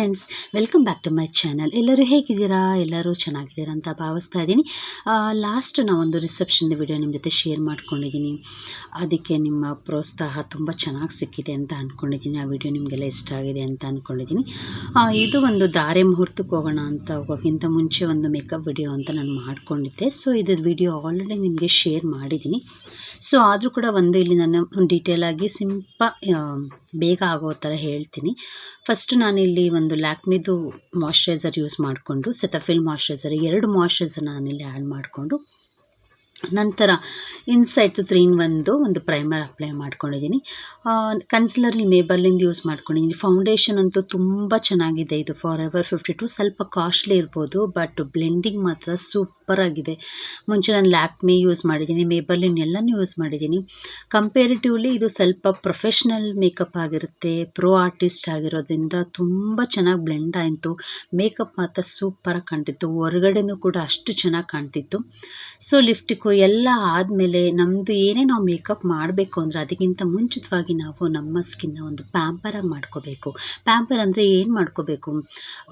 Friends, welcome back to my channel. ಎಲ್ಲರೂ ಹೇಗಿದ್ದೀರಾ? ಎಲ್ಲರೂ ಚೆನ್ನಾಗಿದ್ದೀರಾ ಅಂತ ಭಾವಿಸ್ತಾ ಇದ್ದೀನಿ. ಲಾಸ್ಟ್ ನಾವೊಂದು ರಿಸೆಪ್ಷನ್ದು ವಿಡಿಯೋ ನಿಮ್ಮ ಜೊತೆ ಶೇರ್ ಮಾಡ್ಕೊಂಡಿದ್ದೀನಿ. ಅದಕ್ಕೆ ನಿಮ್ಮ ಪ್ರೋತ್ಸಾಹ ತುಂಬ ಚೆನ್ನಾಗಿ ಸಿಕ್ಕಿದೆ ಅಂತ ಅಂದ್ಕೊಂಡಿದ್ದೀನಿ. ಆ ವಿಡಿಯೋ ನಿಮಗೆಲ್ಲ ಇಷ್ಟ ಆಗಿದೆ ಅಂತ ಅಂದ್ಕೊಂಡಿದ್ದೀನಿ. ಇದು ಒಂದು ಧಾರೆ ಮುಹೂರ್ತಕ್ಕೆ ಹೋಗೋಣ ಅಂತ ಹೋಗೋಕ್ಕಿಂತ ಮುಂಚೆ ಒಂದು ಮೇಕಪ್ ವಿಡಿಯೋ ಅಂತ ನಾನು ಮಾಡ್ಕೊಂಡಿದ್ದೆ. ಸೊ ಇದ್ರ ವಿಡಿಯೋ ಆಲ್ರೆಡಿ ನಿಮಗೆ ಶೇರ್ ಮಾಡಿದ್ದೀನಿ. ಸೊ ಆದರೂ ಕೂಡ ಇಲ್ಲಿ ನಾನು ಡೀಟೇಲಾಗಿ ಬೇಗ ಆಗೋ ಥರ ಹೇಳ್ತೀನಿ. ಫಸ್ಟ್ ನಾನಿಲ್ಲಿ ಒಂದು ಲ್ಯಾಕ್ಮಿದು ಮಾಯ್ಶ್ಚರೈಸರ್ ಯೂಸ್ ಮಾಡಿಕೊಂಡು, ಸೆಟಫಿಲ್ ಮಾಯ್ಶ್ಚರೈಸರ್ 2 ಮಾಯ್ಶ್ಚರೈಸರ್ ನಾನಿಲ್ಲಿ ಆ್ಯಡ್ ಮಾಡಿಕೊಂಡು, ನಂತರ ಇನ್ಸೈಡ್ 3-in-1 ಒಂದು ಪ್ರೈಮರ್ ಅಪ್ಲೈ ಮಾಡ್ಕೊಂಡಿದ್ದೀನಿ. ಕನ್ಸಿಲರ್ ಮೇಬಲಿಂದ ಯೂಸ್ ಮಾಡ್ಕೊಂಡಿದ್ದೀನಿ. ಫೌಂಡೇಶನ್ ಅಂತೂ ತುಂಬ ಚೆನ್ನಾಗಿದೆ. ಇದು ಫಾರೆವರ್ 52 ಸ್ವಲ್ಪ ಕಾಸ್ಟ್ಲಿ ಇರ್ಬೋದು, ಬಟ್ ಬ್ಲೆಂಡಿಂಗ್ ಮಾತ್ರ ಸೂಪರ್ ಆಗಿದೆ. ಮುಂಚೆ ನಾನು ಲ್ಯಾಕ್ಮಿ ಯೂಸ್ ಮಾಡಿದ್ದೀನಿ, ಮೇಬಲಿನ್ ಎಲ್ಲನೂ ಯೂಸ್ ಮಾಡಿದ್ದೀನಿ. ಕಂಪೇರಿಟಿವ್ಲಿ ಇದು ಸ್ವಲ್ಪ ಪ್ರೊಫೆಷ್ನಲ್ ಮೇಕಪ್ ಆಗಿರುತ್ತೆ, ಪ್ರೋ ಆರ್ಟಿಸ್ಟ್ ಆಗಿರೋದ್ರಿಂದ ತುಂಬ ಚೆನ್ನಾಗಿ ಬ್ಲೆಂಡ್ ಆಯಿತು. ಮೇಕಪ್ ಮಾತ್ರ ಸೂಪರಾಗಿ ಕಾಣ್ತಿತ್ತು, ಹೊರಗಡೆನೂ ಕೂಡ ಅಷ್ಟು ಚೆನ್ನಾಗಿ ಕಾಣ್ತಿತ್ತು. ಸೊ ಲಿಫ್ಟಿಕ್ಕು ಎಲ್ಲ ಆದಮೇಲೆ ನಮ್ಮದು ಏನೇ ನಾವು ಮೇಕಪ್ ಮಾಡಬೇಕು ಅಂದರೆ ಅದಕ್ಕಿಂತ ಮುಂಚಿತವಾಗಿ ನಾವು ನಮ್ಮ ಸ್ಕಿನ್ನ ಒಂದು ಪ್ಯಾಂಪರಾಗಿ ಮಾಡ್ಕೋಬೇಕು. ಪ್ಯಾಂಪರ್ ಅಂದರೆ ಏನು ಮಾಡ್ಕೋಬೇಕು,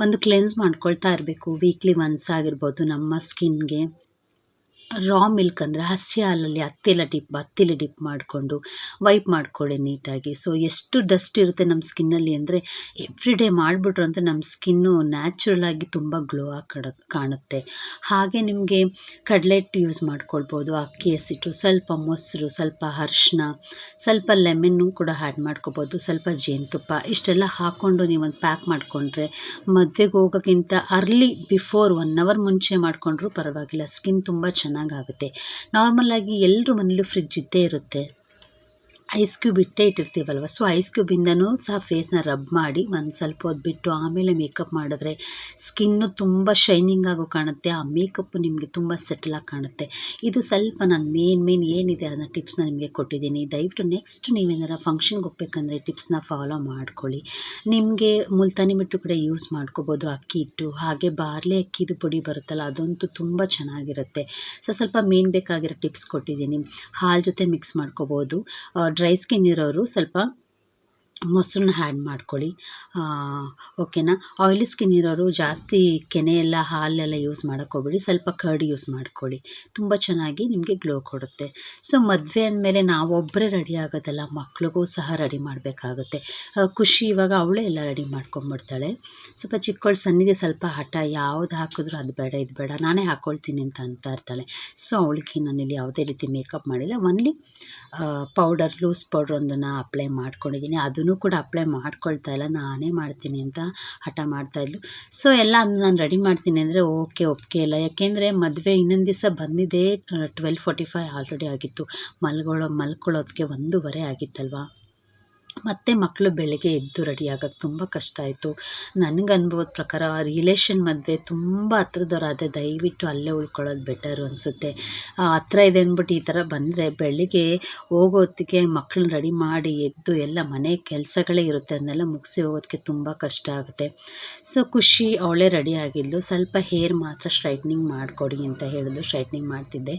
ಒಂದು ಕ್ಲೆನ್ಸ್ ಮಾಡ್ಕೊಳ್ತಾ ಇರಬೇಕು. ವೀಕ್ಲಿ ಒನ್ಸ್ ಆಗಿರ್ಬೋದು. ನಮ್ಮ ಸ್ಕಿನ್ಗೆ ರಾ ಮಿಲ್ಕ್ ಅಂದರೆ ಹಸಿ ಹಾಲಲ್ಲಿ ಹತ್ತಿಲೆ ಡಿಪ್ ಮಾಡಿಕೊಂಡು ವೈಪ್ ಮಾಡ್ಕೊಳ್ಳಿ ನೀಟಾಗಿ. ಸೊ ಎಷ್ಟು ಡಸ್ಟ್ ಇರುತ್ತೆ ನಮ್ಮ ಸ್ಕಿನ್ನಲ್ಲಿ ಅಂದರೆ ಎವ್ರಿ ಡೇ ಮಾಡಿಬಿಟ್ರು ಅಂತ ನಮ್ಮ ಸ್ಕಿನ್ನು ನ್ಯಾಚುರಲಾಗಿ ತುಂಬ ಗ್ಲೋ ಆಗಿ ಕಾಣುತ್ತೆ. ಹಾಗೆ ನಿಮಗೆ ಕಡಲೆ ಹಿಟ್ಟು ಯೂಸ್ ಮಾಡ್ಕೊಳ್ಬೋದು, ಅಕ್ಕಿ ಹಸಿಟ್ಟು, ಸ್ವಲ್ಪ ಮೊಸರು, ಸ್ವಲ್ಪ ಅರಿಶಿನ, ಸ್ವಲ್ಪ ಲೆಮನ್ನು ಕೂಡ ಆ್ಯಡ್ ಮಾಡ್ಕೋಬೋದು, ಸ್ವಲ್ಪ ಜೇನುತುಪ್ಪ, ಇಷ್ಟೆಲ್ಲ ಹಾಕ್ಕೊಂಡು ನೀವೊಂದು ಪ್ಯಾಕ್ ಮಾಡಿಕೊಂಡ್ರೆ ಮದುವೆಗೆ ಹೋಗೋಕ್ಕಿಂತ ಅರ್ಲಿ ಬಿಫೋರ್ 1 hour ಮುಂಚೆ ಮಾಡಿಕೊಂಡ್ರೂ ಪರವಾಗಿಲ್ಲ, ಸ್ಕಿನ್ ತುಂಬ ಚೆನ್ನಾಗಾಗುತ್ತೆ. ನಾರ್ಮಲಾಗಿ ಎಲ್ಲರ ಮನೇಲೂ ಫ್ರಿಡ್ಜ್ ಇದ್ದೇ ಇರುತ್ತೆ, ಐಸ್ ಕ್ಯೂಬ್ ಇಟ್ಟೇ ಇಟ್ಟಿರ್ತೀವಲ್ವ. ಸೊ ಐಸ್ ಕ್ಯೂಬಿಂದನೂ ಸಹ ಫೇಸ್ನ ರಬ್ ಮಾಡಿ ಒಂದು ಸ್ವಲ್ಪ ಹೊತ್ತು ಬಿಟ್ಟು ಆಮೇಲೆ ಮೇಕಪ್ ಮಾಡಿದ್ರೆ ಸ್ಕಿನ್ನು ತುಂಬ ಶೈನಿಂಗ್ ಆಗೋ ಕಾಣುತ್ತೆ. ಆ ಮೇಕಪ್ಪು ನಿಮಗೆ ತುಂಬ ಸೆಟಲಾಗಿ ಕಾಣುತ್ತೆ. ಇದು ಸ್ವಲ್ಪ ನಾನು ಮೇನ್ ಏನಿದೆ ಅದನ್ನ ಟಿಪ್ಸ್ನ ನಿಮಗೆ ಕೊಟ್ಟಿದ್ದೀನಿ. ದಯವಿಟ್ಟು ನೆಕ್ಸ್ಟ್ ನೀವೇನಾರ ಫಂಕ್ಷನ್ಗೆ ಹೋಗ್ಬೇಕಂದ್ರೆ ಟಿಪ್ಸ್ನ ಫಾಲೋ ಮಾಡ್ಕೊಳ್ಳಿ. ನಿಮಗೆ ಮುಲ್ತಾನಿ ಮಿಟ್ಟು ಕೂಡ ಯೂಸ್ ಮಾಡ್ಕೋಬೋದು, ಅಕ್ಕಿ ಹಿಟ್ಟು. ಹಾಗೆ ಬಾರ್ಲಿ ಅಕ್ಕಿದು ಪುಡಿ ಬರುತ್ತಲ್ಲ, ಅದಂತೂ ತುಂಬ ಚೆನ್ನಾಗಿರುತ್ತೆ. ಸ್ವಲ್ಪ ಮೇನ್ ಬೇಕಾಗಿರೋ ಟಿಪ್ಸ್ ಕೊಟ್ಟಿದ್ದೀನಿ. ಹಾಲು ಜೊತೆ ಮಿಕ್ಸ್ ಮಾಡ್ಕೋಬೋದು. ಡ್ರೈ ಸ್ಕಿನ್ ಇರೋರು ಸ್ವಲ್ಪ ಮೊಸರನ್ನ ಆ್ಯಡ್ ಮಾಡ್ಕೊಳ್ಳಿ, ಓಕೆನಾ. ಆಯಿಲಿ ಸ್ಕಿನ್ ಇರೋರು ಜಾಸ್ತಿ ಕೆನೆ ಎಲ್ಲ ಹಾಲೆಲ್ಲ ಯೂಸ್ ಮಾಡೋಕ್ಕೋಗ್ಬೇಡಿ, ಸ್ವಲ್ಪ ಕರ್ಡ್ ಯೂಸ್ ಮಾಡ್ಕೊಳ್ಳಿ, ತುಂಬ ಚೆನ್ನಾಗಿ ನಿಮಗೆ ಗ್ಲೋ ಕೊಡುತ್ತೆ. ಸೊ ಮದುವೆ ಅಂದಮೇಲೆ ನಾವೊಬ್ಬರೇ ರೆಡಿ ಆಗೋದಲ್ಲ, ಮಕ್ಳಿಗೂ ಸಹ ರೆಡಿ ಮಾಡಬೇಕಾಗುತ್ತೆ. ಖುಷಿ ಇವಾಗ ಅವಳೇ ಎಲ್ಲ ರೆಡಿ ಮಾಡ್ಕೊಂಬಿಡ್ತಾಳೆ. ಸ್ವಲ್ಪ ಚಿಕ್ಕವಳು ಸನ್ನಿಧಿ ಸ್ವಲ್ಪ ಹಠ, ಯಾವ್ದು ಹಾಕಿದ್ರು ಅದು ಬೇಡ ಇದು ಬೇಡ ನಾನೇ ಹಾಕ್ಕೊಳ್ತೀನಿ ಅಂತ ಇರ್ತಾಳೆ. ಸೊ ಅವಳಿಗೆ ನಾನಿಲ್ಲಿ ಯಾವುದೇ ರೀತಿ ಮೇಕಪ್ ಮಾಡಿಲ್ಲ, ಒನ್ಲಿ ಲೂಸ್ ಪೌಡ್ರ್ ಒಂದನ್ನು ಅಪ್ಲೈ ಮಾಡ್ಕೊಂಡಿದ್ದೀನಿ. ಅದನ್ನು ಕೂಡ ಅಪ್ಲೈ ಮಾಡ್ಕೊಳ್ತಾ ಇಲ್ಲ, ನಾನೇ ಮಾಡ್ತೀನಿ ಅಂತ ಹಠ ಮಾಡ್ತಾಯಿದ್ಲು. ಸೊ ಎಲ್ಲ ನಾನು ರೆಡಿ ಮಾಡ್ತೀನಿ ಅಂದರೆ ಒಪ್ಪಿಗೆ ಇಲ್ಲ, ಯಾಕೆಂದರೆ ಮದುವೆ ಇನ್ನೊಂದು ದಿವಸ ಬಂದಿದೆ. 12:45 ಆಲ್ರೆಡಿ ಆಗಿತ್ತು. ಮಲ್ಕೊಳ್ಳೋದಕ್ಕೆ 1:15 ಆಗಿತ್ತಲ್ವ. ಮತ್ತು ಮಕ್ಕಳು ಬೆಳಗ್ಗೆ ಎದ್ದು ರೆಡಿ ಆಗೋಕ್ಕೆ ತುಂಬ ಕಷ್ಟ ಆಯಿತು. ನನಗೆ ಅನ್ಬೋದ ಪ್ರಕಾರ ರಿಲೇಷನ್ ಮದುವೆ ತುಂಬ ಹತ್ರದವರಾದರೆ ದಯವಿಟ್ಟು ಅಲ್ಲೇ ಉಳ್ಕೊಳ್ಳೋದು ಬೆಟರು ಅನಿಸುತ್ತೆ. ಹತ್ರ ಇದೆ ಅಂದ್ಬಿಟ್ಟು ಈ ಥರ ಬಂದರೆ ಬೆಳಿಗ್ಗೆ ಹೋಗೋ ಹೊತ್ತಿಗೆ ಮಕ್ಕಳನ್ನ ರೆಡಿ ಮಾಡಿ ಎದ್ದು ಎಲ್ಲ ಮನೆ ಕೆಲಸಗಳೇ ಇರುತ್ತೆ, ಅದನ್ನೆಲ್ಲ ಮುಗಿಸಿ ಹೋಗೋದಕ್ಕೆ ತುಂಬ ಕಷ್ಟ ಆಗುತ್ತೆ. ಸೊ ಖುಷಿ ಅವಳೇ ರೆಡಿ ಆಗಿದ್ಲು. ಸ್ವಲ್ಪ ಹೇರ್ ಮಾತ್ರ ಸ್ಟ್ರೈಟ್ನಿಂಗ್ ಮಾಡಿಕೊಡಿ ಅಂತ ಹೇಳಿದ್ರು, ಸ್ಟ್ರೈಟ್ನಿಂಗ್ ಮಾಡ್ತಿದ್ದೆ.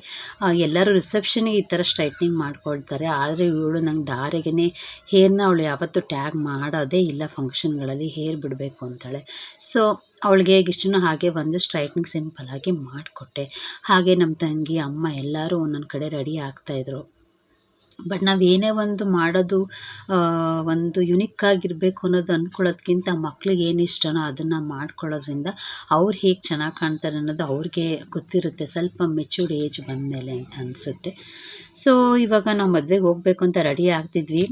ಎಲ್ಲರೂ ರಿಸೆಪ್ಷನಿಗೆ ಈ ಥರ ಸ್ಟ್ರೈಟ್ನಿಂಗ್ ಮಾಡ್ಕೊಳ್ತಾರೆ, ಆದರೆ ಇವಳು ನಂಗೆ ದಾರೆಗೇ ಹೇರ್ನ ಅವಳು ಯಾವತ್ತೂ ಟ್ಯಾಗ್ ಮಾಡೋದೇ ಇಲ್ಲ ಫಂಕ್ಷನ್ಗಳಲ್ಲಿ, ಹೇರ್ ಬಿಡಬೇಕು ಅಂತಾಳೆ. ಸೊ ಅವಳಿಗೆ ಹೇಗಿಷ್ಟನೋ ಹಾಗೆ ಒಂದು ಸ್ಟ್ರೈಟ್ನಿಂಗ್ ಸಿಂಪಲ್ಲಾಗಿ ಮಾಡಿಕೊಟ್ಟೆ. ಹಾಗೆ ನಮ್ಮ ತಂಗಿ, ಅಮ್ಮ ಎಲ್ಲರೂ ಒಂದೊಂದು ಕಡೆ ರೆಡಿ ಆಗ್ತಾಯಿದ್ರು. ಬಟ್ ನಾವು ಏನೇ ಒಂದು ಮಾಡೋದು ಒಂದು ಯುನಿಕ್ ಆಗಿರಬೇಕು ಅನ್ನೋದು ಅಂದ್ಕೊಳ್ಳೋದ್ಕಿಂತ ಮಕ್ಳಿಗೆ ಏನು ಇಷ್ಟನೋ ಅದನ್ನು ಮಾಡ್ಕೊಳ್ಳೋದ್ರಿಂದ ಅವ್ರು ಹೇಗೆ ಚೆನ್ನಾಗಿ ಕಾಣ್ತಾರೆ ಅನ್ನೋದು ಅವ್ರಿಗೆ ಗೊತ್ತಿರುತ್ತೆ, ಸ್ವಲ್ಪ ಮೆಚ್ಯೂರ್ಡ್ ಏಜ್ ಬಂದಮೇಲೆ ಅಂತ ಅನಿಸುತ್ತೆ. ಸೊ ಇವಾಗ ನಾವು ಮದುವೆಗೆ ಹೋಗಬೇಕು ಅಂತ ರೆಡಿ ಆಗ್ತಿದ್ವಿ.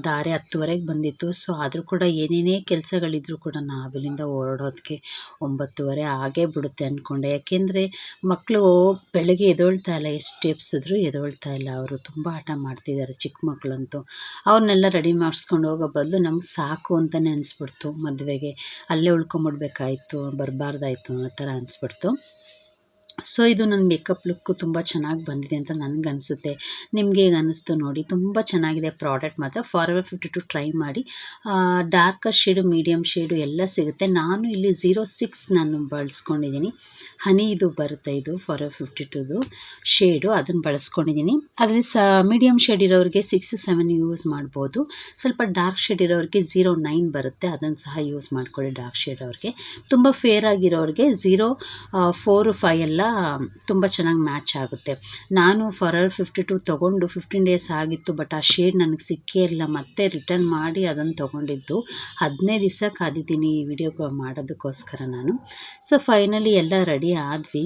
ದಾರೆ 10:30ಗೆ ಬಂದಿತ್ತು. ಸೊ ಆದರೂ ಕೂಡ ಏನೇನೇ ಕೆಲಸಗಳಿದ್ರೂ ಕೂಡ ನಾವಿಲ್ಲಿಂದ ಹೊರಡೋದಕ್ಕೆ 9:30 ಆಗೇ ಬಿಡುತ್ತೆ ಅಂದ್ಕೊಂಡೆ. ಯಾಕೆಂದರೆ ಮಕ್ಕಳು ಬೆಳಗ್ಗೆ ಎದ್ದೇಳ್ತಾ ಇಲ್ಲ, ಎಷ್ಟು ಎಬ್ಸಿದ್ರು ಎದ್ದೇಳ್ತಾ ಇಲ್ಲ. ಅವರು ತುಂಬ ಹಠ ಮಾಡ್ತಿದ್ದಾರೆ ಚಿಕ್ಕ ಮಕ್ಕಳಂತೂ. ಅವ್ರನ್ನೆಲ್ಲ ರೆಡಿ ಮಾಡಿಸ್ಕೊಂಡು ಹೋಗೋ ಬದಲು ನಮ್ಗೆ ಸಾಕು ಅಂತಲೇ ಅನಿಸ್ಬಿಡ್ತು. ಮದುವೆಗೆ ಅಲ್ಲೇ ಉಳ್ಕೊಂಬಿಡ್ಬೇಕಾಯ್ತು, ಬರಬಾರ್ದಾಯ್ತು ಅನ್ನೋ ಥರ ಅನಿಸ್ಬಿಡ್ತು. ಸೊ ಇದು ನನ್ನ ಮೇಕಪ್ ಲುಕ್ಕು ತುಂಬ ಚೆನ್ನಾಗಿ ಬಂದಿದೆ ಅಂತ ನನಗನ್ಸುತ್ತೆ. ನಿಮಗೆ ಹೇಗೆ ಅನ್ನಿಸ್ತು ನೋಡಿ. ತುಂಬ ಚೆನ್ನಾಗಿದೆ ಪ್ರಾಡಕ್ಟ್ ಮಾತ್ರ. ಫಾರೆವರ್ 52 ಟ್ರೈ ಮಾಡಿ. ಡಾರ್ಕರ್ ಶೇಡು, ಮೀಡಿಯಮ್ ಶೇಡು ಎಲ್ಲ ಸಿಗುತ್ತೆ. ನಾನು ಇಲ್ಲಿ 06 ನಾನು ಬಳಸ್ಕೊಂಡಿದ್ದೀನಿ. ಹನಿ ಇದು ಬರುತ್ತೆ, ಇದು ಫಾರೆವರ್ 52ದು ಶೇಡು, ಅದನ್ನು ಬಳಸ್ಕೊಂಡಿದ್ದೀನಿ. ಅದರಲ್ಲಿ ಮೀಡಿಯಮ್ ಶೇಡ್ ಇರೋರಿಗೆ 6, 7 ಯೂಸ್ ಮಾಡ್ಬೋದು. ಸ್ವಲ್ಪ ಡಾರ್ಕ್ ಶೇಡ್ ಇರೋರಿಗೆ 09 ಬರುತ್ತೆ, ಅದನ್ನು ಸಹ ಯೂಸ್ ಮಾಡ್ಕೊಳ್ಳಿ. ಡಾರ್ಕ್ ಶೇಡ್ ಅವ್ರಿಗೆ. ತುಂಬ ಫೇರ್ ಆಗಿರೋರಿಗೆ 4, 5 ಎಲ್ಲ ತುಂಬ ಚೆನ್ನಾಗಿ ಮ್ಯಾಚ್ ಆಗುತ್ತೆ. ನಾನು ಫಾರೆವರ್ 52 ತೊಗೊಂಡು 15 ಡೇಸ್ ಆಗಿತ್ತು, ಬಟ್ ಆ ಶೇಡ್ ನನಗೆ ಸಿಕ್ಕೇ ಇರಲಿಲ್ಲ. ಮತ್ತೆ ರಿಟರ್ನ್ ಮಾಡಿ ಅದನ್ನು ತೊಗೊಂಡಿದ್ದು. 15 ದಿವಸ ಕಾದಿದ್ದೀನಿ ಈ ವಿಡಿಯೋ ಮಾಡೋದಕ್ಕೋಸ್ಕರ ನಾನು. ಸೊ ಫೈನಲಿ ಎಲ್ಲ ರೆಡಿ ಆದ್ವಿ.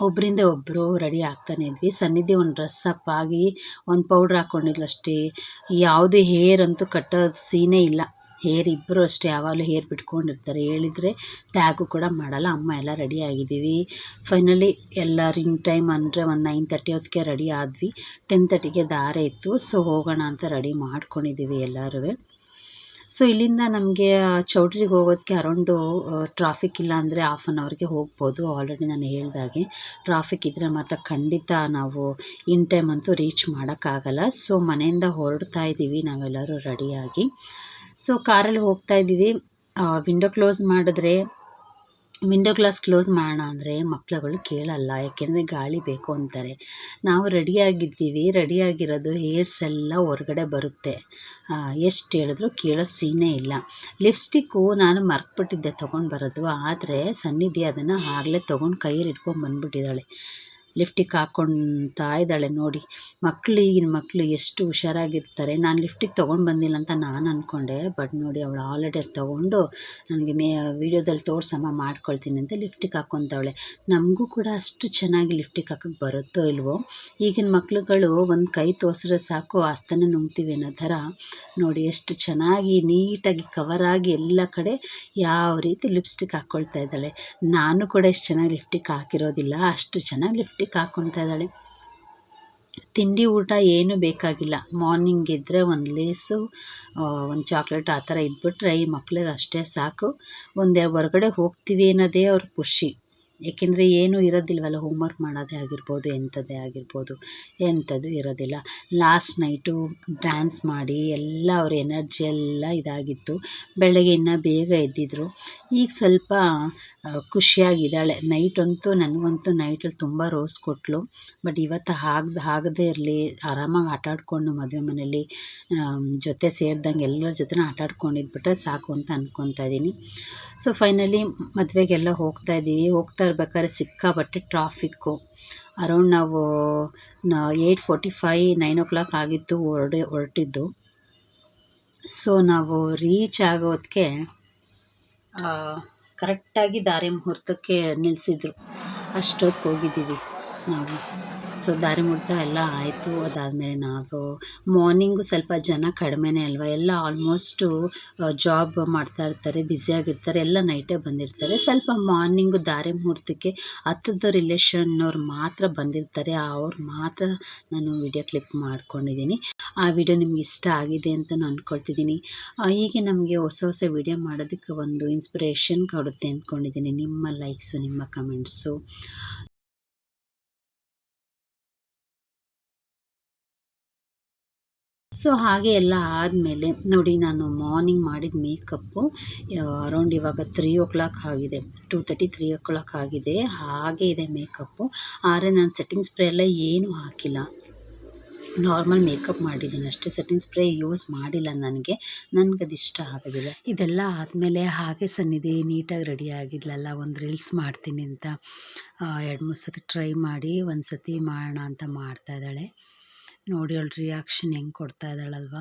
ಒಬ್ಬರಿಂದ ಒಬ್ಬರು ರೆಡಿ ಆಗ್ತಾನೆ ಇದ್ವಿ. ಸನ್ನಿಧಿ ಒಂದು ಡ್ರೆಸ್ ಅಪ್ ಆಗಿ ಒಂದು ಪೌಡ್ರ್ ಹಾಕ್ಕೊಂಡಿದ್ಲು ಅಷ್ಟೇ. ಯಾವುದೇ ಹೇರ್ ಅಂತೂ ಕಟ್ಟೋದು ಸೀನೇ ಇಲ್ಲ. ಹೇರ್ ಇಬ್ಬರು ಅಷ್ಟೇ ಯಾವಾಗಲೂ ಹೇರ್ ಬಿಟ್ಕೊಂಡಿರ್ತಾರೆ, ಹೇಳಿದರೆ ಟ್ಯಾಗು ಕೂಡ ಮಾಡಲ್ಲ. ಅಮ್ಮ ಎಲ್ಲ ರೆಡಿ ಆಗಿದ್ದೀವಿ. ಫೈನಲಿ ಎಲ್ಲ ರಿಂಗ್ ಟೈಮ್ ಅಂದರೆ ಒಂದು 9:30 ಹೊತ್ತಿಗೆ ರೆಡಿ ಆದ್ವಿ. 10:30ಗೆ ದಾರೆ ಇತ್ತು. ಸೊ ಹೋಗೋಣ ಅಂತ ರೆಡಿ ಮಾಡ್ಕೊಂಡಿದ್ದೀವಿ ಎಲ್ಲರೂ. ಸೊ ಇಲ್ಲಿಂದ ನಮಗೆ ಚೌಟ್ರಿಗೆ ಹೋಗೋದಕ್ಕೆ ಅರೌಂಡು ಟ್ರಾಫಿಕ್ ಇಲ್ಲ ಅಂದರೆ 1/2 ಅವರ್ಗೆ ಹೋಗ್ಬೋದು. ಆಲ್ರೆಡಿ ನಾನು ಹೇಳ್ದಾಗೆ ಟ್ರಾಫಿಕ್ ಇದ್ದರೆ ಮಾತ್ರ ಖಂಡಿತ ನಾವು ಇನ್ ಟೈಮ್ ಅಂತೂ ರೀಚ್ ಮಾಡೋಕ್ಕಾಗಲ್ಲ. ಸೊ ಮನೆಯಿಂದ ಹೊರಡ್ತಾ ಇದ್ದೀವಿ ನಾವೆಲ್ಲರೂ ರೆಡಿಯಾಗಿ. ಸೊ ಕಾರಲ್ಲಿ ಹೋಗ್ತಾ ಇದ್ದೀವಿ. ವಿಂಡೋ ಗ್ಲಾಸ್ ಕ್ಲೋಸ್ ಮಾಡೋಣ ಅಂದರೆ ಮಕ್ಳುಗಳು ಕೇಳಲ್ಲ, ಯಾಕೆಂದರೆ ಗಾಳಿ ಬೇಕು ಅಂತಾರೆ. ನಾವು ರೆಡಿಯಾಗಿರೋದು ಹೇರ್ಸ್ ಎಲ್ಲ ಹೊರಗಡೆ ಬರುತ್ತೆ. ಎಷ್ಟು ಹೇಳಿದ್ರು ಕೇಳೋ ಸೀನೇ ಇಲ್ಲ. ಲಿಪ್ಸ್ಟಿಕ್ಕು ನಾನು ಮರ್ತ್ಬಿಟ್ಟಿದ್ದೆ ತೊಗೊಂಡು ಬರೋದು, ಆದರೆ ಸನ್ನಿಧಿ ಅದನ್ನು ಆಗಲೇ ತೊಗೊಂಡು ಕೈಯಲ್ಲಿ ಇಟ್ಕೊಂಡು ಬಂದುಬಿಟ್ಟಿದ್ದಾಳೆ. ಲಿಫ್ಟಿಕ್ ಹಾಕ್ಕೊಳ್ತಾ ಇದ್ದಾಳೆ ನೋಡಿ. ಈಗಿನ ಮಕ್ಕಳು ಎಷ್ಟು ಹುಷಾರಾಗಿರ್ತಾರೆ. ನಾನು ಲಿಫ್ಟಿಕ್ ತೊಗೊಂಡು ಬಂದಿಲ್ಲ ಅಂತ ನಾನು ಅಂದ್ಕೊಂಡೆ, ಬಟ್ ನೋಡಿ ಅವಳು ಆಲ್ರೆಡಿ ಅದು ತೊಗೊಂಡು ನನಗೆ ವೀಡಿಯೋದಲ್ಲಿ ತೋರ್ಸಮ್ಮ ಮಾಡ್ಕೊಳ್ತೀನಿ ಅಂತ ಲಿಫ್ಟಿಕ್ ಹಾಕ್ಕೊತಾವಳೆ. ನಮಗೂ ಕೂಡ ಅಷ್ಟು ಚೆನ್ನಾಗಿ ಲಿಫ್ಟಿಕ್ ಹಾಕೋಕ್ಕೆ ಬರುತ್ತೋ ಇಲ್ವೋ. ಈಗಿನ ಮಕ್ಳುಗಳು ಒಂದು ಕೈ ತೋರಿಸಿದ್ರೆ ಸಾಕು ಆಸ್ತನೇ ನುಂಗ್ತೀವಿ ಅನ್ನೋ ಥರ ನೋಡಿ ಎಷ್ಟು ಚೆನ್ನಾಗಿ ನೀಟಾಗಿ ಕವರಾಗಿ ಎಲ್ಲ ಕಡೆ ಯಾವ ರೀತಿ ಲಿಪ್ಸ್ಟಿಕ್ ಹಾಕ್ಕೊಳ್ತಾ ಇದ್ದಾಳೆ. ನಾನು ಕೂಡ ಇಷ್ಟು ಚೆನ್ನಾಗಿ ಲಿಫ್ಟಿಕ್ ಹಾಕಿರೋದಿಲ್ಲ, ಅಷ್ಟು ಚೆನ್ನಾಗಿ ಲಿಫ್ಟಿಕ್ ಹಾಕ್ಕೊಳ್ತಾ ಇದ್ದಾಳೆ. ತಿಂಡಿ ಊಟ ಏನೂ ಬೇಕಾಗಿಲ್ಲ. ಮಾರ್ನಿಂಗ್ ಎದ್ದರೆ ಒಂದು ಲೇಸು, ಒಂದು ಚಾಕ್ಲೇಟ್ ಆ ಥರ ಇದ್ಬಿಟ್ರೆ ಈ ಮಕ್ಳಿಗೆ ಅಷ್ಟೇ ಸಾಕು. ಹೊರಗಡೆ ಹೋಗ್ತೀವಿ ಅನ್ನೋದೇ ಅವ್ರ ಖುಷಿ. ಏಕೆಂದರೆ ಏನೂ ಇರೋದಿಲ್ವಲ್ಲ, ಹೋಮ್ವರ್ಕ್ ಮಾಡೋದೇ ಆಗಿರ್ಬೋದು, ಎಂಥದ್ದು ಇರೋದಿಲ್ಲ. ಲಾಸ್ಟ್ ನೈಟು ಡ್ಯಾನ್ಸ್ ಮಾಡಿ ಎಲ್ಲ ಅವ್ರ ಎನರ್ಜಿ ಎಲ್ಲ ಇದಾಗಿತ್ತು. ಬೆಳಗ್ಗೆ ಇನ್ನೂ ಬೇಗ ಎದ್ದಿದ್ರು. ಈಗ ಸ್ವಲ್ಪ ಖುಷಿಯಾಗಿದ್ದಾಳೆ. ನನಗಂತೂ ನೈಟಲ್ಲಿ ತುಂಬ ರೋಸ್ ಕೊಟ್ಟಳು. ಬಟ್ ಇವತ್ತು ಆಗದೇ ಇರಲಿ, ಆರಾಮಾಗಿ ಆಟ ಆಡಿಕೊಂಡು ಮದುವೆ ಮನೇಲಿ ಜೊತೆ ಸೇರಿದಂಗೆ ಎಲ್ಲರ ಜೊತೆ ಆಟ ಆಡ್ಕೊಂಡಿದ್ಬಿಟ್ರೆ ಸಾಕು ಅಂತ ಅಂದ್ಕೊತಾ ಇದ್ದೀನಿ. ಸೊ ಫೈನಲಿ ಮದುವೆಗೆಲ್ಲ ಹೋಗ್ತಾ ಇರ್ಬೇಕಾದ್ರೆ ಸಿಕ್ಕಾಪಟ್ಟೆ ಟ್ರಾಫಿಕ್ಕು. ಅರೌಂಡ್ ನಾವು 8:45, 9 ಆಗಿತ್ತು ಹೊರಟಿದ್ದು. ಸೊ ನಾವು ರೀಚ್ ಆಗೋದಕ್ಕೆ ಕರೆಕ್ಟಾಗಿ ದಾರಿ ಮುಹೂರ್ತಕ್ಕೆ ನಿಲ್ಲಿಸಿದ್ರು. ಅಷ್ಟೊತ್ತಿಗೆ ಹೋಗಿದ್ದೀವಿ ನಾವು. ಸೊ ದಾರಿ ಮುಹೂರ್ತ ಎಲ್ಲ ಆಯಿತು. ಅದಾದಮೇಲೆ ನಾವು ಮಾರ್ನಿಂಗು ಸ್ವಲ್ಪ ಜನ ಕಡಿಮೆನೇ ಅಲ್ವಾ, ಎಲ್ಲ ಆಲ್ಮೋಸ್ಟು ಜಾಬ್ ಮಾಡ್ತಾ ಇರ್ತಾರೆ, ಬ್ಯುಸಿಯಾಗಿರ್ತಾರೆ, ಎಲ್ಲ ನೈಟೇ ಬಂದಿರ್ತಾರೆ. ಸ್ವಲ್ಪ ಮಾರ್ನಿಂಗು ದಾರಿ ಮುಹೂರ್ತಕ್ಕೆ ಹತ್ತದ ರಿಲೇಷನ್ನವ್ರು ಮಾತ್ರ ಬಂದಿರ್ತಾರೆ. ಅವ್ರು ಮಾತ್ರ ನಾನು ವಿಡಿಯೋ ಕ್ಲಿಪ್ ಮಾಡ್ಕೊಂಡಿದ್ದೀನಿ. ಆ ವಿಡಿಯೋ ನಿಮ್ಗೆ ಇಷ್ಟ ಆಗಿದೆ ಅಂತ ನಾನು ಅಂದ್ಕೊಳ್ತಿದ್ದೀನಿ. ಹೀಗೆ ನಮಗೆ ಹೊಸ ವಿಡಿಯೋ ಮಾಡೋದಕ್ಕೆ ಒಂದು ಇನ್ಸ್ಪಿರೇಷನ್ ಕೊಡುತ್ತೆ ಅಂದ್ಕೊಂಡಿದ್ದೀನಿ. ನಿಮ್ಮ ಲೈಕ್ಸು, ನಿಮ್ಮ ಕಮೆಂಟ್ಸು. ಸೊ ಹಾಗೆ ಎಲ್ಲ ಆದಮೇಲೆ ನೋಡಿ, ನಾನು ಮಾರ್ನಿಂಗ್ ಮಾಡಿದ ಮೇಕಪ್ಪು ಅರೌಂಡ್ ಇವಾಗ 3 ಆಗಿದೆ, 2:30, 3 ಆಗಿದೆ. ಹಾಗೆ ಇದೆ ಮೇಕಪ್ಪು. ಆದರೆ ನಾನು ಸೆಟ್ಟಿಂಗ್ ಸ್ಪ್ರೇ ಎಲ್ಲ ಏನೂ ಹಾಕಿಲ್ಲ, ನಾರ್ಮಲ್ ಮೇಕಪ್ ಮಾಡಿದ್ದೀನಿ ಅಷ್ಟೇ. ಸೆಟ್ಟಿಂಗ್ ಸ್ಪ್ರೇ ಯೂಸ್ ಮಾಡಿಲ್ಲ. ನನಗದು ಇಷ್ಟ ಆಗೋದಿಲ್ಲ. ಇದೆಲ್ಲ ಆದಮೇಲೆ ಹಾಗೆ ಸನ್ನಿಧಿ ನೀಟಾಗಿ ರೆಡಿ ಆಗಿದ್ಲಲ್ಲ, ಒಂದು ರೀಲ್ಸ್ ಮಾಡ್ತೀನಿ ಅಂತ 2-3 ಸತಿ ಟ್ರೈ ಮಾಡಿ ಒಂದು ಸತಿ ಮಾಡೋಣ ಅಂತ ಮಾಡ್ತಾಯಿದ್ದಾಳೆ. ನೋಡಿ ಅವಳು ರಿಯಾಕ್ಷನ್ ಹೆಂಗೆ ಕೊಡ್ತಾ ಇದ್ದಾಳಲ್ವ.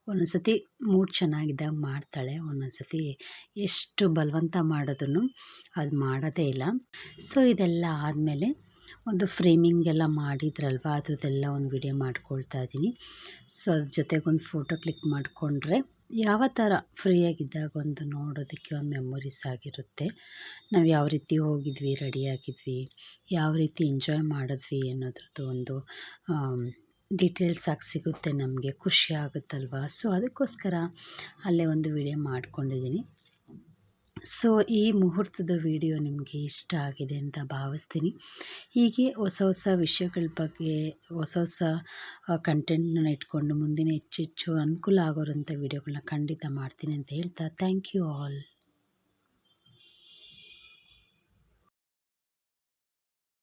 ಒಂದೊಂದು ಸತಿ ಮೂಡ್ ಚೆನ್ನಾಗಿದ್ದಾಗ ಮಾಡ್ತಾಳೆ, ಒಂದೊಂದು ಸತಿ ಎಷ್ಟು ಬಲವಂತ ಮಾಡಿದ್ರು ಅದು ಮಾಡೋದೇ ಇಲ್ಲ. ಸೊ ಇದೆಲ್ಲ ಆದಮೇಲೆ ಒಂದು ಫ್ರೇಮಿಂಗ್ ಎಲ್ಲ ಮಾಡಿದ್ರಲ್ವ, ಅದ್ರದ್ದೆಲ್ಲ ಒಂದು ವಿಡಿಯೋ ಮಾಡ್ಕೊಳ್ತಾ ಇದ್ದೀನಿ. ಸೊ ಅದ್ರ ಜೊತೆಗೊಂದು ಫೋಟೋ ಕ್ಲಿಕ್ ಮಾಡಿಕೊಂಡ್ರೆ ಯಾವ ಥರ ಫ್ರೀಯಾಗಿದ್ದಾಗ ಒಂದು ನೋಡೋದಕ್ಕೆ ಒಂದು ಮೆಮೊರೀಸ್ ಆಗಿರುತ್ತೆ. ನಾವು ಯಾವ ರೀತಿ ಹೋಗಿದ್ವಿ, ರೆಡಿಯಾಗಿದ್ವಿ, ಯಾವ ರೀತಿ ಎಂಜಾಯ್ ಮಾಡಿದ್ವಿ ಅನ್ನೋದ್ರದ್ದು ಒಂದು ಡೀಟೇಲ್ಸ್ ಆಗಿ ಸಿಗುತ್ತೆ, ನಮಗೆ ಖುಷಿ ಆಗುತ್ತಲ್ವ. ಸೊ ಅದಕ್ಕೋಸ್ಕರ ಅಲ್ಲೇ ಒಂದು ವಿಡಿಯೋ ಮಾಡ್ಕೊಂಡಿದ್ದೀನಿ. ಸೊ ಈ ಮುಹೂರ್ತದ ವಿಡಿಯೋ ನಿಮಗೆ ಇಷ್ಟ ಆಗಿದೆ ಅಂತ ಭಾವಿಸ್ತೀನಿ. ಹೀಗೆ ಹೊಸ ಹೊಸ ವಿಷಯಗಳ ಬಗ್ಗೆ ಹೊಸ ಹೊಸ ಕಂಟೆಂಟ್ನ ಇಟ್ಕೊಂಡು ಮುಂದಿನ ಹೆಚ್ಚೆಚ್ಚು ಅನುಕೂಲ ಆಗೋರಂಥ ವಿಡಿಯೋಗಳನ್ನ ಖಂಡಿತ ಮಾಡ್ತೀನಿ ಅಂತ ಹೇಳ್ತಾ ಥ್ಯಾಂಕ್ ಯು ಆಲ್.